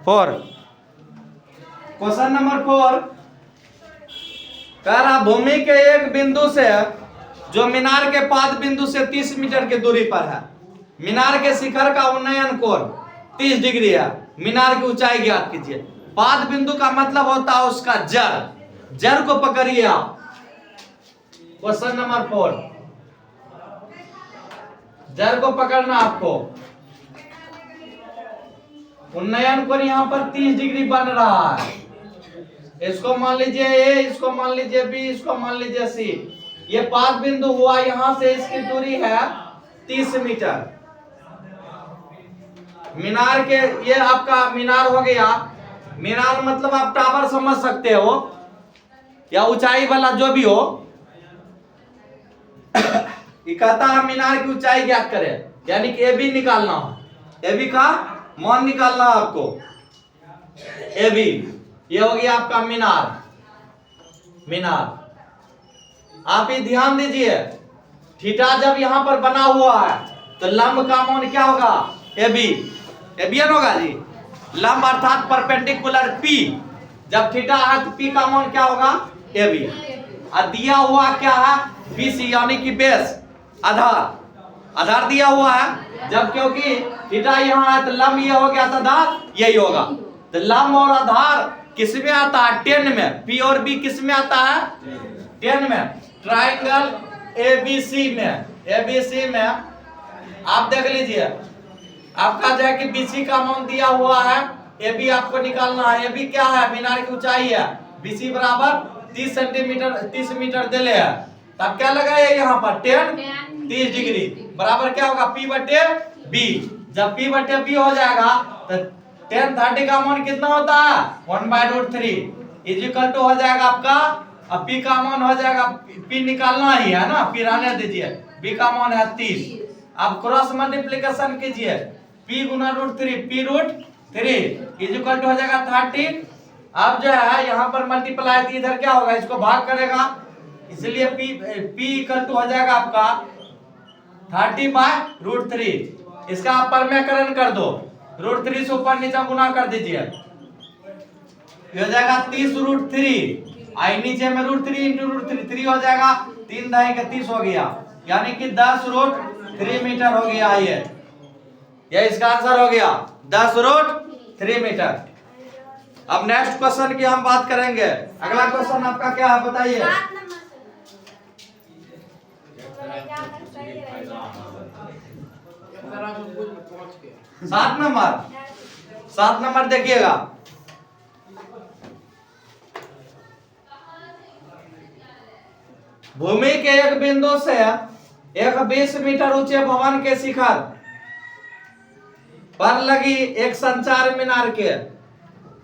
4। Question number 4 कह रहा भूमि के एक बिंदु से जो मीनार के पाद बिंदु से 30 मीटर की दूरी पर है, मीनार के शिखर का उन्नयन कोण 30 डिग्री है, मीनार की ऊंचाई ज्ञात कीजिए। पाद बिंदु का मतलब होता है उसका जड़। जड़ को पकड़िए आप। क्वेश्चन नंबर 4 जड़ को पकड़ना आपको। उन्नयन कोण यहाँ पर 30 डिग्री बन रहा है। इसको मान लीजिए ए, इसको मान लीजिए बी, इसको मान लीजिए सी। ये पाद बिंदु हुआ, यहां से इसकी दूरी है 30 मीटर। मीनार के ये आपका मीनार हो गया। मीनार मतलब आप टावर समझ सकते हो या ऊंचाई वाला जो भी हो। ये कहता है मीनार की ऊंचाई ज्ञात करें, यानी कि ए बी निकालना है। ए बी का मान निकालना है आपको। ए बी ये हो गया आपका मीनार। मीनार आप ये ध्यान दीजिए, थीटा जब यहां पर बना हुआ है तो लंब का मान क्या होगा? A B. एबियन होगा जी। लंब अर्थात परपेंडिकुलर पी। जब थीटा है तो पी का मान क्या होगा? A B. और दिया हुआ क्या है? बी सी, यानी कि बेस, आधार। आधार दिया हुआ है। जब क्योंकि थीटा यहाँ है तो लंब ये हो गया तो आधार यही होगा। तो लंब और आधार किस में आता है? 10 में। पी और बी किस में आता है? 10 में। ट्राइंगल एबीसी में, एबीसी में आप देख लीजिए, आपका जो है कि बीसी का मान दिया हुआ है, ए बी आपको निकालना है। ए बी क्या है? मीनार की ऊंचाई है। बीसी बराबर 30 सेंटीमीटर, 30 मीटर दिले है। तब क्या लगाए यहाँ पर? 30 डिग्री बराबर क्या होगा? पी बटे बी। जब पी बटे बी हो जाएगा तो 10 30 का मान कितना होता है? 1/√3 इजिकल टू हो जाएगा आपका। अब पी का मान हो जाएगा, पी निकालना ही है ना, पी रहने दीजिए। बी का मान है 30। अब क्रॉस मल्टीप्लिकेशन कीजिए, p गुना √3, p√3 इजिकल टू हो जाएगा 30। अब जो है यहाँ पर मल्टीप्लाई थी, इधर क्या होगा? इसको भाग करेगा, इसलिए p इक्वल टू हो जाएगा आपका 30/√3। इसका आप परमेकरण कर दो, √3 से ऊपर नीचे गुना कर दीजिए, हो जाएगा 30√3। आई नीचे में √3 इंटू √3, 3 हो जाएगा, 3 दाई का 30 हो गया, यानी कि 10√3 मीटर हो गया। ये इसका आंसर हो गया 10√3 मीटर। अब नेक्स्ट क्वेश्चन की हम बात करेंगे। अगला क्वेश्चन आपका क्या है बताइए? 7 नंबर। 7 नंबर देखिएगा। भूमि के एक बिंदु से एक 20 मीटर ऊंचे भवन के शिखर पर लगी एक संचार मीनार के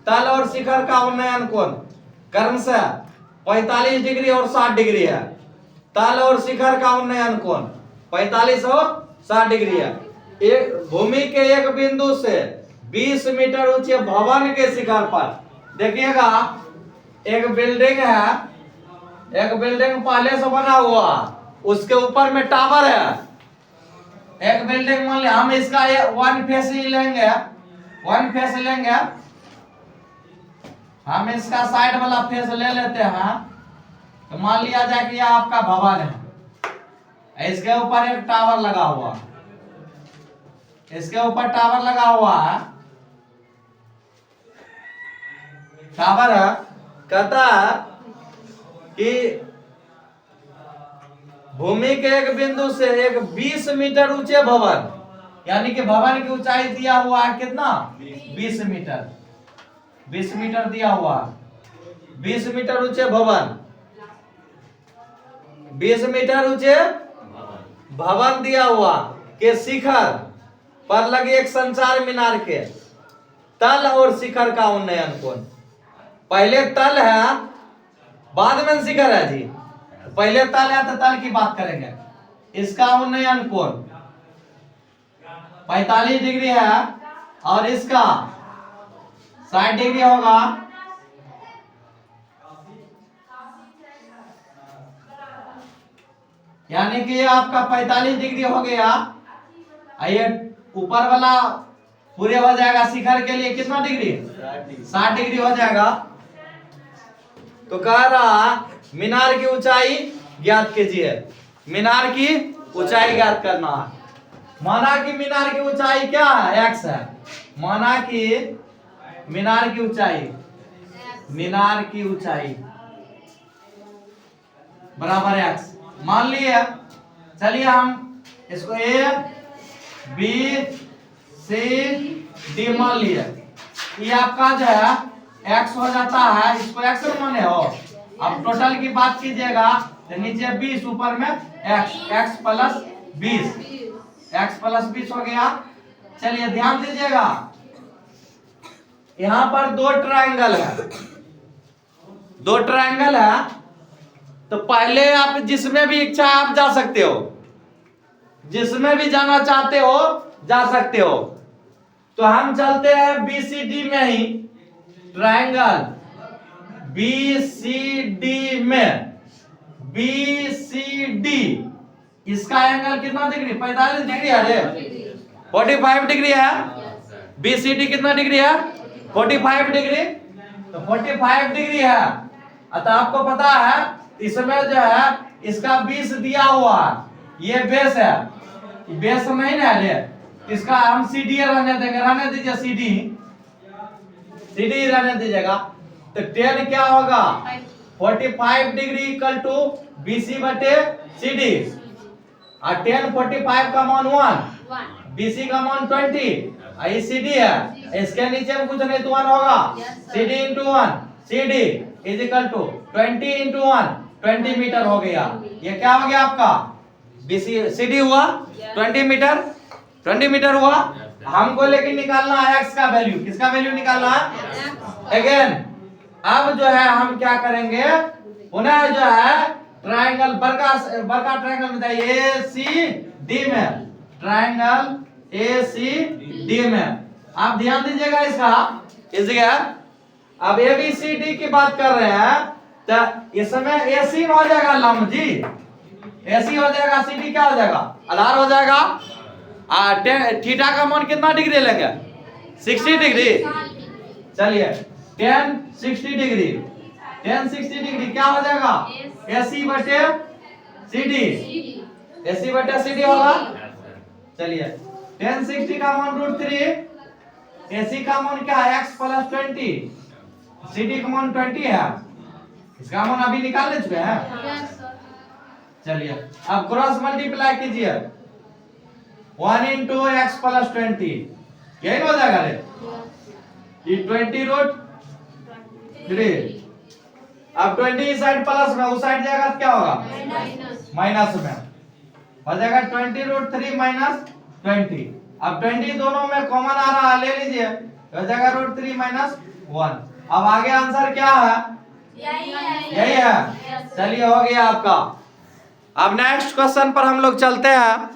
तल और शिखर का उन्नयन कोण क्रमशः 45 डिग्री और 60 डिग्री है। तल और शिखर का उन्नयन कोण 45 और 60 डिग्री है। एक भूमि के एक बिंदु से 20 मीटर ऊंचे भवन के शिखर पर देखिएगा, एक बिल्डिंग है, एक बिल्डिंग पहले से बना हुआ, उसके ऊपर में टावर है। एक बिल्डिंग मान लिया, हम इसका वन फेस ही लेंगे, वन फेस लेंगे, हम इसका साइड वाला फेस ले लेते हैं। तो मान लिया जाए कि यह आपका भवन है, इसके ऊपर एक टावर लगा हुआ, इसके ऊपर टावर लगा हुआ है, टावर है। कहता है कि भूमि के एक बिंदु से एक 20 मीटर ऊंचे भवन, यानी कि भवन की ऊंचाई दिया हुआ है कितना? 20 मीटर, 20 मीटर दिया हुआ, 20 मीटर ऊंचे भवन, 20 मीटर ऊंचे भवन दिया हुआ के शिखर पर लगे एक संचार मीनार के तल और शिखर का उन्नयन कोण। पहले तल है, बाद में शिखर है जी। पहले तल है तो तल की बात करेंगे। इसका उन्नयन कोण 45 डिग्री है और इसका 60 डिग्री होगा। यानी कि ये आपका 45 डिग्री हो गया। ये ऊपर वाला पूरे हो जाएगा शिखर के लिए कितना डिग्री? 60 डिग्री हो जाएगा। तो कह रहा मीनार की ऊंचाई ज्ञात कीजिए। मीनार की ऊंचाई ज्ञात करना है। माना कि मीनार की ऊंचाई क्या है? x है। माना कि मीनार की ऊंचाई बराबर x मान लिए। चलिए हम इसको a b c d मान लिए। ये आपका जो है x हो जाता है, इसको x माने हो। अब टोटल की बात कीजिएगा तो नीचे 20 ऊपर में x प्लस 20 हो गया। चलिए ध्यान दीजिएगा, यहां पर दो ट्रायंगल है। तो पहले आप जिसमें भी इच्छा आप जा सकते हो, जिसमें भी जाना चाहते हो जा सकते हो। तो हम चलते हैं BCD में ही। ट्रायंगल BCD में BCD इसका एंगल कितना डिग्री? 45 डिग्री है। 45 डिग्री है। BCD कितना डिग्री है? 45 डिग्री। तो 45 डिग्री है। अतः आपको पता है इसमें जो है इसका 20 दिया हुआ है, ये बेस है, बेस नहीं ना है। इसका हम CD रहने देंगे, रहने दीजिए CD रहने दीजिएगा। तो 10 क्या होगा? 45 डिग्री इक्वल टू BC बटे CD। और 10 45 का मान 1, BC का मान 20, ये CD है। इसके नीचे में कुछ नहीं तो 1 होगा। CD into 1 CD is equal to 20 into 1 20 metre हो गया। ये क्या हो गया आपका? BC CD हुआ 20 मीटर हुआ। हमको लेकिन निकालना है x का वैल्यू। किसका वैल्यू निकालना है? अगेन अब जो है हम क्या करेंगे, पुनः जो है ट्रायंगल बड़का ट्रायंगल में ACD में, ट्रायंगल ACD में आप ध्यान दीजिएगा इसका। अब ABCD की बात कर रहे हैं तो इसमें AC हो जाएगा लंब जी, AC हो जाएगा, CD क्या हो जाएगा? आधार हो जाएगा। थीटा का मान कितना डिग्री लेंगे? 60 डिग्री। चलिए 10 60 डिग्री क्या हो जाएगा? AC बटे CD होगा। चलिए 10 60 का मान √3, AC का मान क्या है? x प्लस 20, CD का मान 20 है। इसका मान अभी निकाल चुके हैं। चलिए अब क्रॉस मल्टीप्लाई कीजिए, 1 इंटू x प्लस 20 यही हो जाएगा रे। ये 20√3। अब 20 इस साइड प्लस में, उस साइड जाएगा तो क्या होगा? माइनस में हो जाएगा। 20√3 माइनस 20। अब 20 दोनों में कॉमन आ रहा है, ले लीजिए, हो जाएगा √3 माइनस 1। अब आगे आंसर क्या है? यही है। चलिए हो गया आपका। अब नेक्स्ट क्वेश्चन पर हम लोग चलते हैं।